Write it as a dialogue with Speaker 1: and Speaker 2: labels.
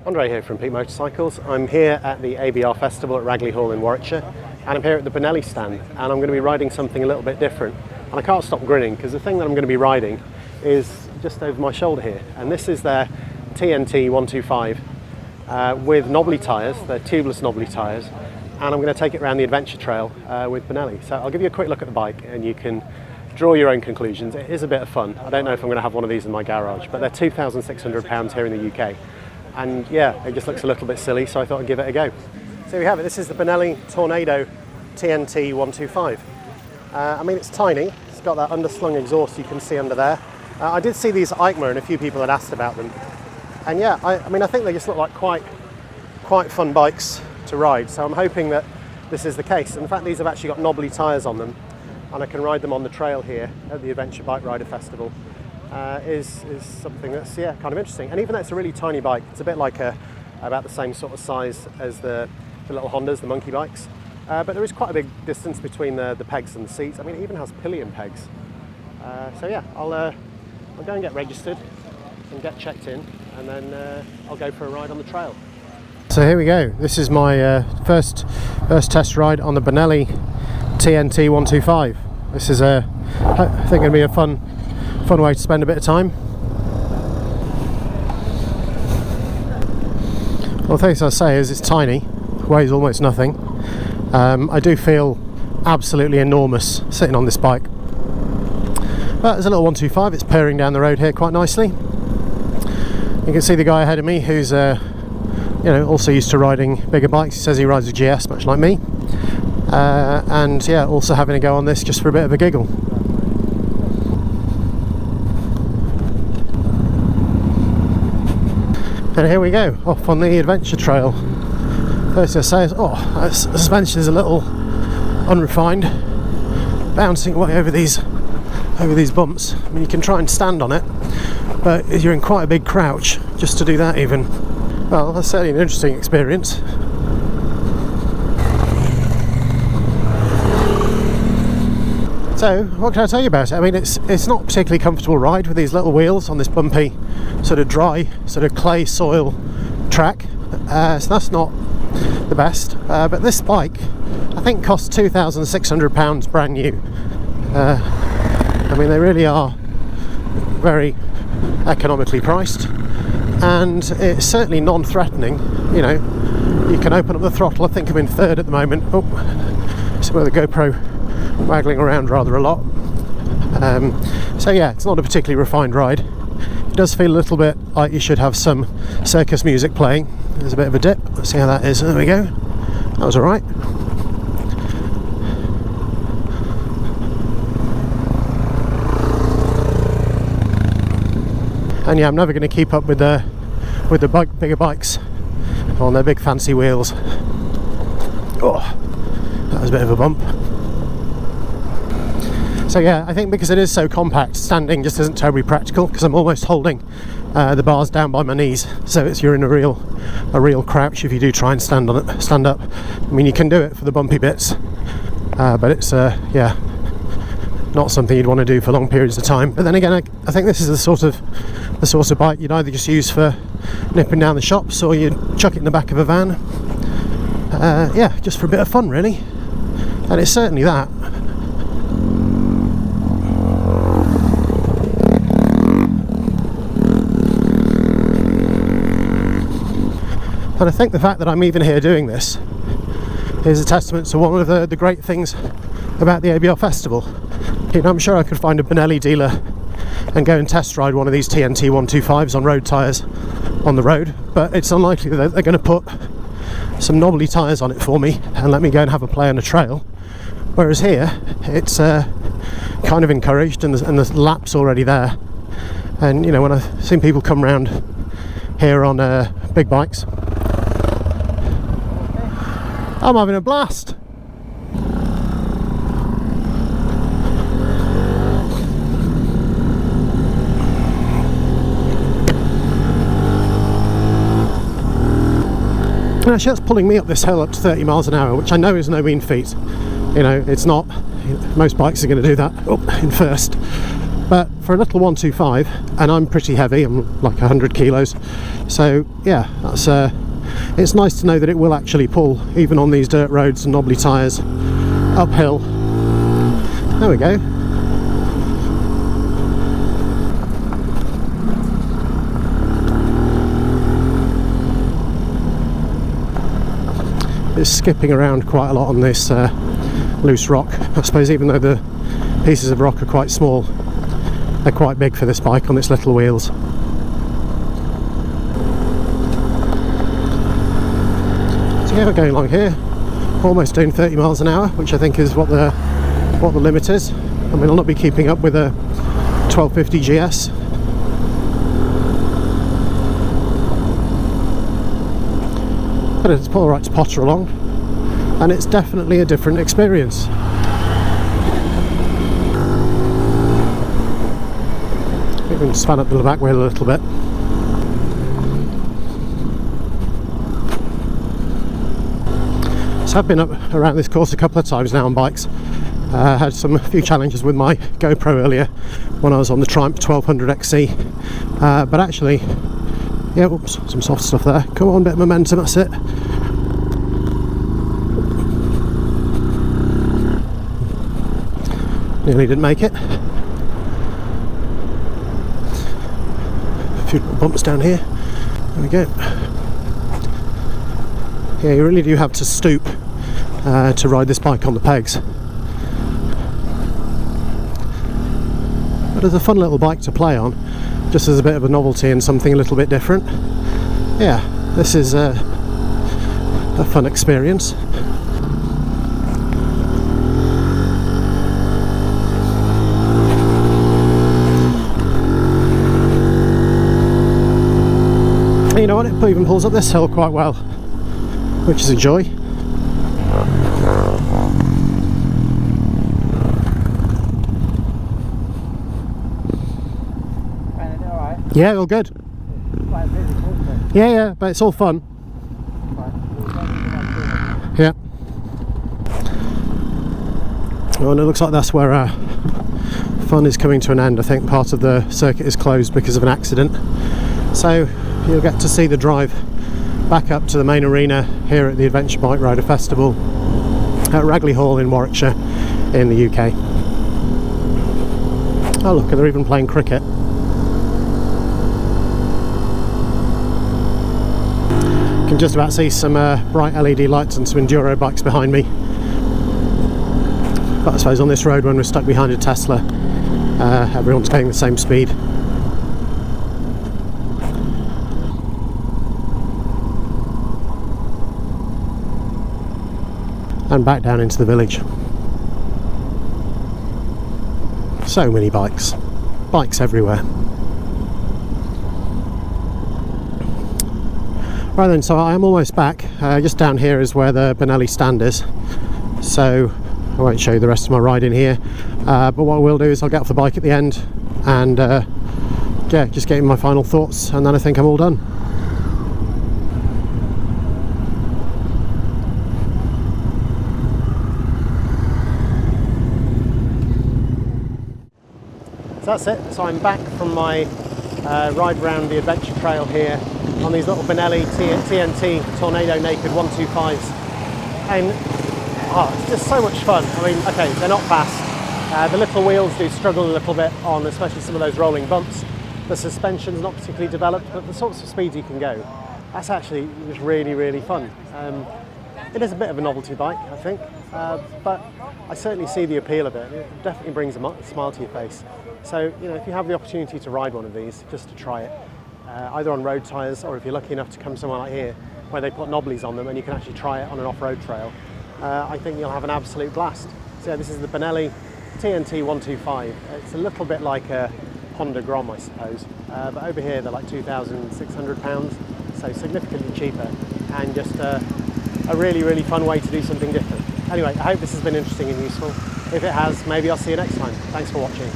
Speaker 1: Andre here from Peak Motorcycles. I'm here at the ABR Festival at Ragley Hall in Warwickshire, and I'm here at the Benelli stand, and I'm going to be riding something a little bit different. And I can't stop grinning because the thing that I'm going to be riding is just over my shoulder here, and this is their TNT 125 with knobbly tyres. They're tubeless knobbly tyres, and I'm going to take it around the adventure trail with Benelli. So I'll give you a quick look at the bike and you can draw your own conclusions. It is a bit of fun. I don't know if I'm going to have one of these in my garage, but they're £2,600 here in the UK. And yeah, it just looks a little bit silly, so I thought I'd give it a go. So here we have it. This is the Benelli Tornado TNT 125. I mean, it's tiny. It's got that underslung exhaust you can see under there. I did see these at EICMA and a few people had asked about them. And yeah, I mean, I think they just look like quite fun bikes to ride. So I'm hoping that this is the case. In fact, these have actually got knobbly tyres on them, and I can ride them on the trail here at the Adventure Bike Rider Festival. Is something that's kind of interesting. And even though it's a really tiny bike, it's a bit like about the same sort of size as the little Hondas, the monkey bikes. But there is quite a big distance between the pegs and the seats. I mean, it even has pillion pegs. So yeah, I'll go and get registered and get checked in, and then I'll go for a ride on the trail. So here we go. This is my first test ride on the Benelli TNT 125. This is I think going to be a fun way to spend a bit of time. Well, the thing I say is it's tiny, weighs almost nothing. I do feel absolutely enormous sitting on this bike. But there's a little 125, it's purring down the road here quite nicely. You can see the guy ahead of me who's also used to riding bigger bikes. He says he rides a GS, much like me. And yeah, also having a go on this just for a bit of a giggle. And here we go, off on the adventure trail. First thing I say is, the suspension is a little unrefined, bouncing away over these bumps. I mean, you can try and stand on it, but you're in quite a big crouch just to do that even. Well, that's certainly an interesting experience. So, what can I tell you about it? I mean, it's not a particularly comfortable ride with these little wheels on this bumpy, sort of dry, sort of clay soil track. So that's not the best. But this bike, I think, costs £2,600 brand new. I mean, they really are very economically priced, and it's certainly non-threatening. You know, you can open up the throttle. I think I'm in third at the moment. Oh, see where the GoPro waggling around rather a lot. So yeah, it's not a particularly refined ride. It does feel a little bit like you should have some circus music playing. There's a bit of a dip. Let's see how that is. There we go. That was alright. And yeah, I'm never going to keep up with the bigger bikes on their big fancy wheels. Oh, that was a bit of a bump. So yeah, I think because it is so compact, standing just isn't terribly practical, because I'm almost holding the bars down by my knees. So you're in a real crouch if you do try and stand on it, stand up. I mean, you can do it for the bumpy bits, but it's not something you'd want to do for long periods of time. But then again, I think this is the sort of bike you'd either just use for nipping down the shops, or you chuck it in the back of a van. Yeah, just for a bit of fun, really. And it's certainly that. And I think the fact that I'm even here doing this is a testament to one of the great things about the ABR Festival. You know, I'm sure I could find a Benelli dealer and go and test ride one of these TNT 125s on road tyres on the road, but it's unlikely that they're going to put some knobbly tyres on it for me and let me go and have a play on a trail. Whereas here, it's kind of encouraged, and the lap's already there. And you know, when I've seen people come round here on big bikes, I'm having a blast. And actually, that's pulling me up this hill up to 30 miles an hour, which I know is no mean feat. You know, it's not. Most bikes are going to do that in first. But for a little 125, and I'm pretty heavy, I'm like 100 kilos, so yeah, that's it's nice to know that it will actually pull even on these dirt roads and knobbly tyres uphill. There we go. It's skipping around quite a lot on this loose rock. I suppose even though the pieces of rock are quite small, they're quite big for this bike on its little wheels. So yeah, we're going along here, almost doing 30 miles an hour, which I think is what the limit is. I mean, I'll not be keeping up with a 1250 GS. But it's all right to potter along, and it's definitely a different experience. We can span up the back wheel a little bit. So I've been up around this course a couple of times now on bikes. Had a few challenges with my GoPro earlier when I was on the Triumph 1200 XC, but actually, yeah, whoops, some soft stuff there. Come on, bit of momentum, that's it. Nearly didn't make it. A few bumps down here. There we go. Yeah, you really do have to stoop to ride this bike on the pegs. But it's a fun little bike to play on, just as a bit of a novelty and something a little bit different. Yeah, this is a fun experience. And you know what, it even pulls up this hill quite well, which is a joy. Yeah, all good. Yeah, but it's all fun. Yeah. Well, and it looks like that's where fun is coming to an end. I think part of the circuit is closed because of an accident. So you'll get to see the drive back up to the main arena here at the Adventure Bike Rider Festival at Ragley Hall in Warwickshire in the UK. Oh look, they're even playing cricket. You can just about see some bright LED lights and some enduro bikes behind me. But I suppose on this road when we're stuck behind a Tesla, everyone's going the same speed. And back down into the village. So many bikes everywhere. Right then, so I am almost back. Just down here is where the Benelli stand is, so I won't show you the rest of my ride in here, but what I will do is I'll get off the bike at the end and yeah, just get in my final thoughts, and then I think I'm all done. So that's it. So I'm back from my ride around the adventure trail here on these little Benelli TNT Tornado Naked 125s, and it's just so much fun. I mean, okay, they're not fast. The little wheels do struggle a little bit on especially some of those rolling bumps. The suspension's not particularly developed, but the sorts of speeds you can go, that's actually just really fun. It is a bit of a novelty bike, I think, but I certainly see the appeal of it. It definitely brings a smile to your face. So, you know, if you have the opportunity to ride one of these, just to try it, either on road tyres, or if you're lucky enough to come somewhere like here where they put knobblies on them and you can actually try it on an off-road trail, I think you'll have an absolute blast. So yeah, this is the Benelli TNT 125. It's a little bit like a Honda Grom, I suppose, but over here they're like £2,600, so significantly cheaper, and just a really fun way to do something different. Anyway, I hope this has been interesting and useful. If it has, maybe I'll see you next time. Thanks for watching.